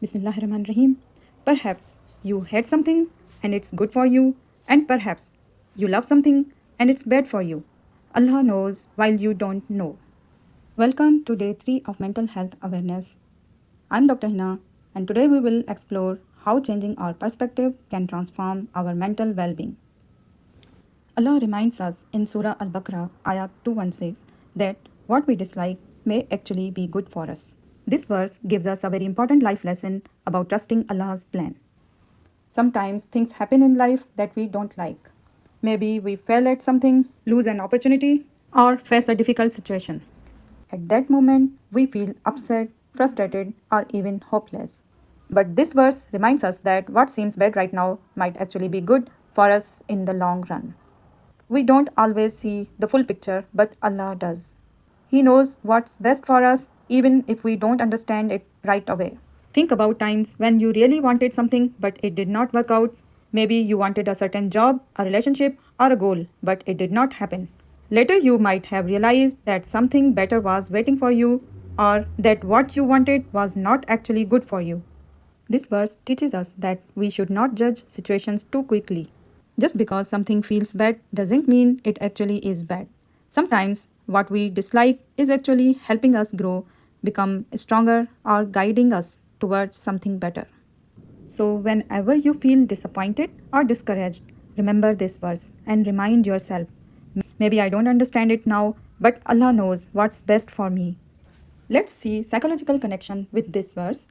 Bismillahirrahmanirrahim. Perhaps you hate something and it's good for you, and perhaps you love something and it's bad for you. Allah knows while you don't know. Welcome to day 3 of Mental Health Awareness. I'm Dr. Hina, and today we will explore how changing our perspective can transform our mental well being. Allah reminds us in Surah Al Baqarah, Ayat 216, that what we dislike may actually be good for us. This verse gives us a very important life lesson about trusting Allah's plan. Sometimes things happen in life that we don't like. Maybe we fail at something, lose an opportunity, or face a difficult situation. At that moment, we feel upset, frustrated, or even hopeless. But this verse reminds us that what seems bad right now might actually be good for us in the long run. We don't always see the full picture, but Allah does. He knows what's best for us, even if we don't understand it right away. Think about times when you really wanted something, but it did not work out. Maybe you wanted a certain job, a relationship, or a goal, but it did not happen. Later, you might have realized that something better was waiting for you, or that what you wanted was not actually good for you. This verse teaches us that we should not judge situations too quickly. Just because something feels bad doesn't mean it actually is bad. Sometimes what we dislike is actually helping us grow, become stronger, or guiding us towards something better. So, whenever you feel disappointed or discouraged, remember this verse and remind yourself, maybe I don't understand it now, but Allah knows what's best for me. Let's see psychological connection with this verse.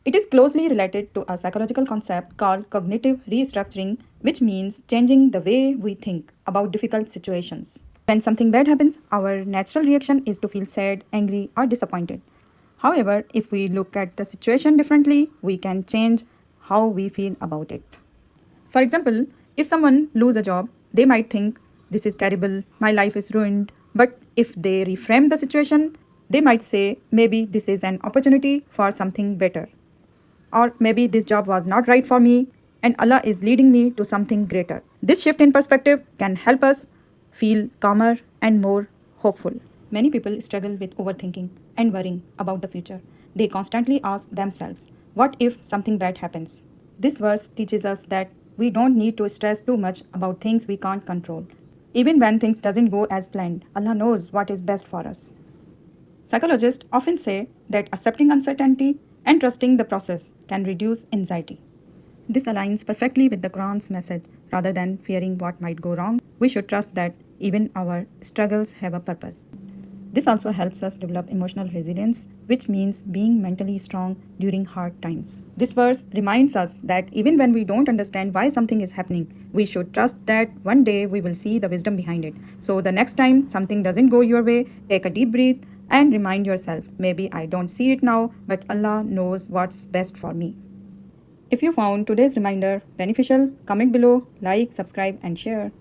It is closely related to a psychological concept called cognitive restructuring, which means changing the way we think about difficult situations. When something bad happens, our natural reaction is to feel sad, angry, or disappointed. However, if we look at the situation differently, we can change how we feel about it. For example, if someone loses a job, they might think, this is terrible, my life is ruined. But if they reframe the situation, they might say, maybe this is an opportunity for something better. Or maybe this job was not right for me and Allah is leading me to something greater. This shift in perspective can help us feel calmer and more hopeful. Many people struggle with overthinking and worrying about the future. They constantly ask themselves, what if something bad happens? This verse teaches us that we don't need to stress too much about things we can't control. Even when things doesn't go as planned, Allah knows what is best for us. Psychologists often say that accepting uncertainty and trusting the process can reduce anxiety. This aligns perfectly with the Quran's message. Rather than fearing what might go wrong, we should trust that even our struggles have a purpose. This also helps us develop emotional resilience, which means being mentally strong during hard times. This verse reminds us that even when we don't understand why something is happening, we should trust that one day we will see the wisdom behind it. So the next time something doesn't go your way, take a deep breath and remind yourself, maybe I don't see it now, but Allah knows what's best for me. If you found today's reminder beneficial, comment below, like, subscribe, and share.